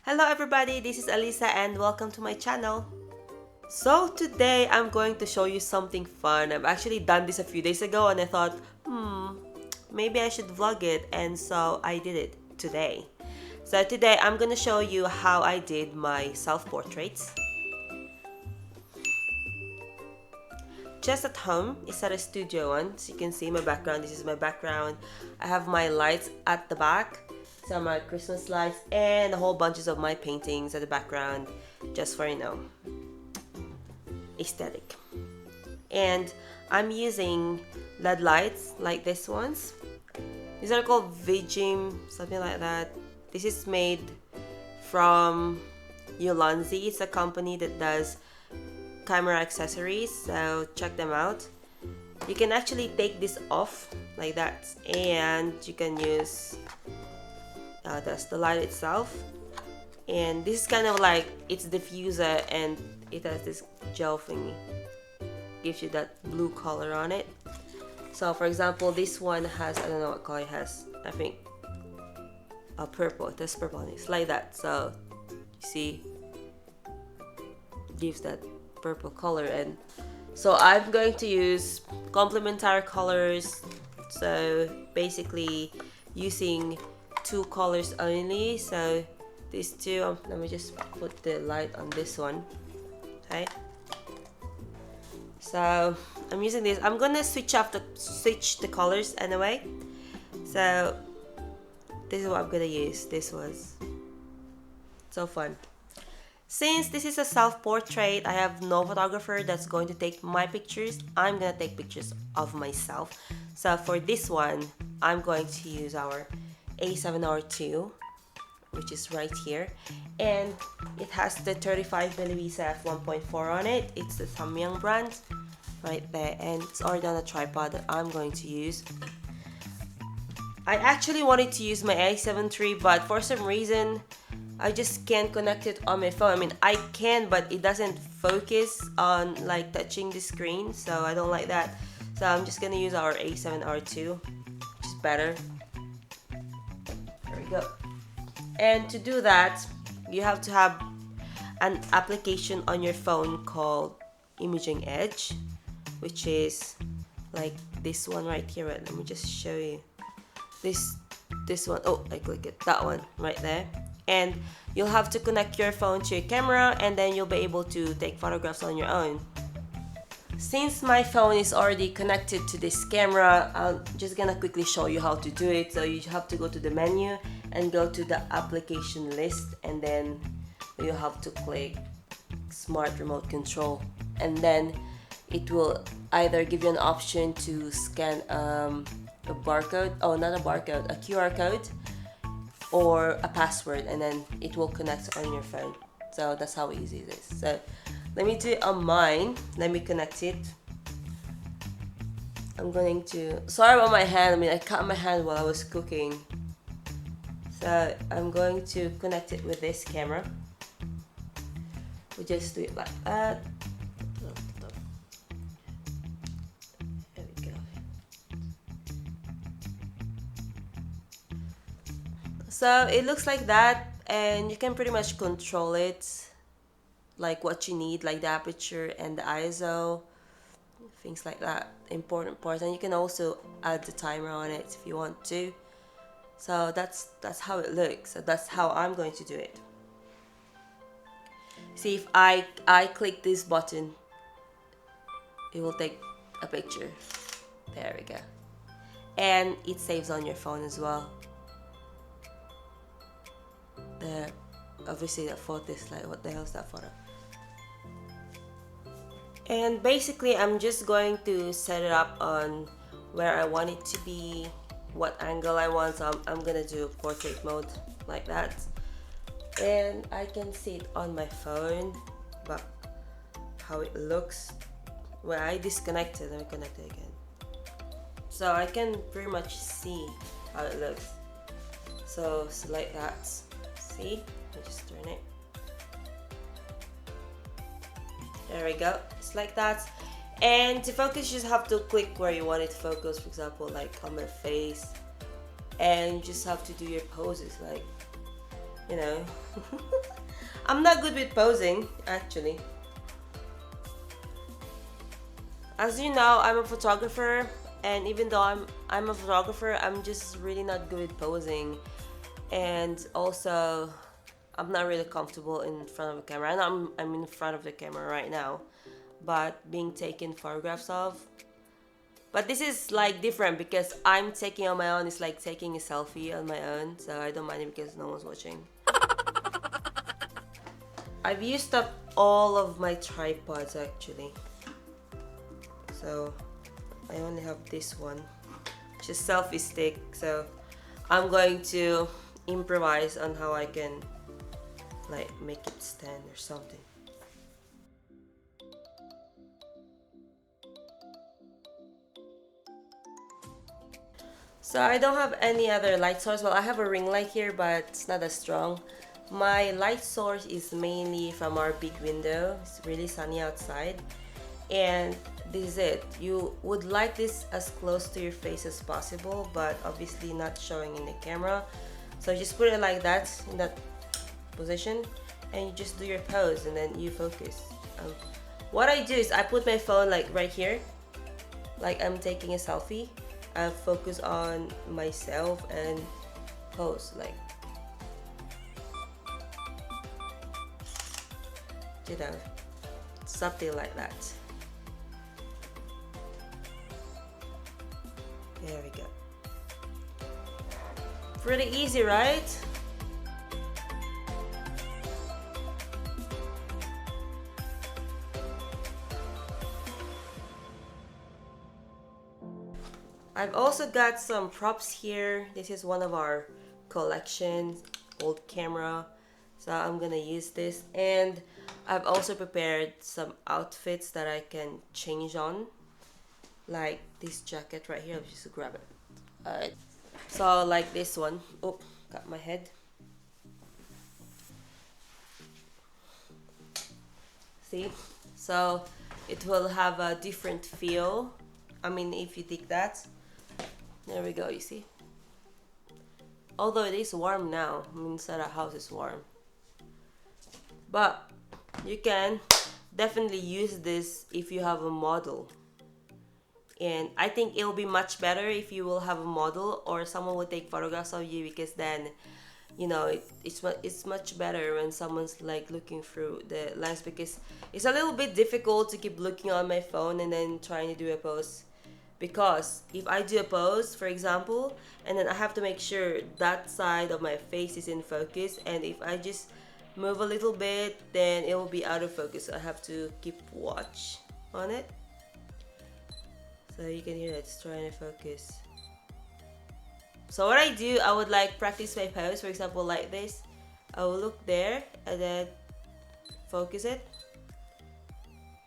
Hello everybody, this is Alisa and welcome to my channel. So today I'm going to show you something fun. I've actually done this a few days ago and I thought, maybe I should vlog it, and so I did it today. So today I'm gonna show you how I did my self-portraits. Just at home, it's at a studio one. So you can see my background, this is my background. I have my lights at the back, some of my Christmas lights, and a whole bunches of my paintings at the background, just for, aesthetic. And I'm using LED lights like this ones. These are called VIJIM, something like that. This is made from Ulanzi. It's a company that does camera accessories, so check them out. You can actually take this off like that, and you can use that's the light itself. And this is kind of like, it's diffuser and it has this gel thingy, gives you that blue color on it. So for example, this one has, I don't know what color it has, I think a purple. It has purple on it. It's like that, so you see, gives that purple color. And so I'm going to use complementary colors, so basically using two colors only. So these two, let me just put the light on this one. Okay, so I'm using this. I'm gonna switch the colors anyway. So this is what I'm gonna use. This was so fun. Since this is a self-portrait, I have no photographer that's going to take my pictures. I'm gonna take pictures of myself. So for this one, I'm going to use our A7RII, which is right here, and it has the 35mm f1.4 on it. It's the Samyang brand right there, and it's already on a tripod that I'm going to use. I actually wanted to use my A7 III, but for some reason I just can't connect it on my phone. I mean, I can, but it doesn't focus on like touching the screen, so I don't like that. So I'm just gonna use our A7RII, which is better. There we go. And to do that, you have to have an application on your phone called Imaging Edge, which is like this one right here. Let me just show you. This one. Oh, I click it. That one right there. And you'll have to connect your phone to your camera, and then you'll be able to take photographs on your own. Since my phone is already connected to this camera, I'm just gonna quickly show you how to do it. So you have to go to the menu and go to the application list, and then you have to click Smart Remote Control, and then it will either give you an option to scan a barcode, oh not a barcode, a QR code, or a password, and then it will connect on your phone. So that's how easy it is. So let me do it on mine. Let me connect it. I'm going to, sorry about my hand, I mean I cut my hand while I was cooking. So I'm going to connect it with this camera. We just do it like that. There we go. So it looks like that, and you can pretty much control it like what you need, like the aperture and the ISO, things like that. Important part. And you can also add the timer on it if you want to. So that's how it looks. So that's how I'm going to do it. See, if I click this button, it will take a picture. There we go. And it saves on your phone as well. There, obviously that photo is like, what the hell is that photo? And basically I'm just going to set it up on where I want it to be, what angle I want. So I'm gonna do portrait mode like that, and I can see it on my phone, but how it looks when I disconnect it. Let me connect it again, so I can pretty much see how it looks. So like that. See, let me just turn it. There we go. It's like that. And to focus, you just have to click where you want it to focus. For example, like on my face, and you just have to do your poses like you know. I'm not good with posing, actually. As you know, I'm a photographer, and even though I'm a photographer, I'm just really not good with posing. And also, I'm not really comfortable in front of a camera. I know I'm in front of the camera right now, but being taken photographs of. But this is like different because I'm taking on my own. It's like taking a selfie on my own, so I don't mind it because no one's watching. I've used up all of my tripods actually, so I only have this one, just selfie stick. So I'm going to improvise on how I can like make it stand or something. So I don't have any other light source. Well, I have a ring light here, but it's not as strong. My light source is mainly from our big window. It's really sunny outside, and this is it. You would like this as close to your face as possible, but obviously not showing in the camera. So just put it like that, in that position, and you just do your pose and then you focus. What I do is I put my phone like right here, like I'm taking a selfie. I focus on myself and pose like, you know, something like that. There we go. Pretty easy, right? I've also got some props here. This is one of our collections, old camera. So I'm gonna use this. And I've also prepared some outfits that I can change on. Like this jacket right here. I'll just grab it. Alright. So like this one. Oh, got my head. See? So it will have a different feel. I mean, if you dig that. There we go, you see? Although it is warm now, I mean, inside our house is warm. But you can definitely use this if you have a model. And I think it'll be much better if you will have a model or someone will take photographs of you, because then, you know, it's much better when someone's like looking through the lens, because it's a little bit difficult to keep looking on my phone and then trying to do a pose. Because if I do a pose, for example, and then I have to make sure that side of my face is in focus, and if I just move a little bit, then it will be out of focus. So I have to keep watch on it. So you can hear it, it's trying to focus. So what I do, I would like practice my pose, for example, like this. I will look there and then focus it,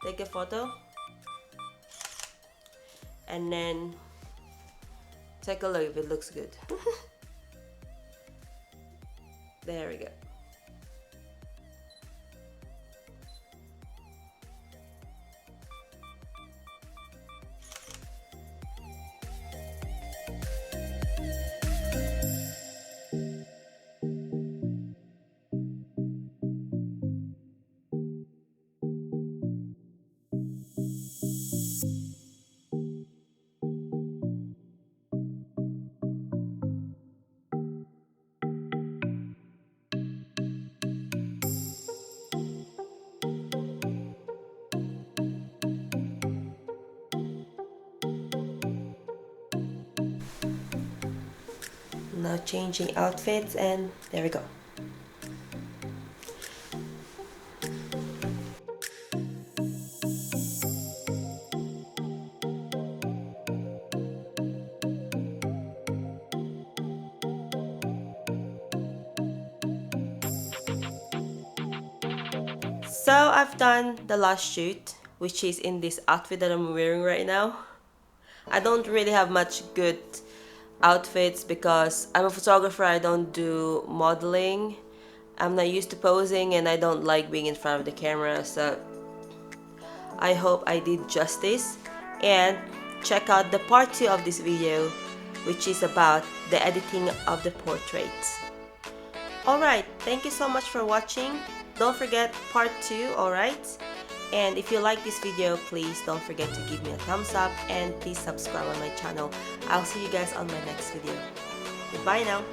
take a photo, and then take a look if it looks good. There we go. Now changing outfits, and there we go. So I've done the last shoot, which is in this outfit that I'm wearing right now. I don't really have much good outfits because I'm a photographer. I don't do modeling. I'm not used to posing, and I don't like being in front of the camera. So I hope I did justice, and check out the part 2 of this video, which is about the editing of the portraits. Alright, thank you so much for watching. Don't forget part 2, alright? And if you like this video, please don't forget to give me a thumbs up and please subscribe on my channel. I'll see you guys on my next video. Goodbye now.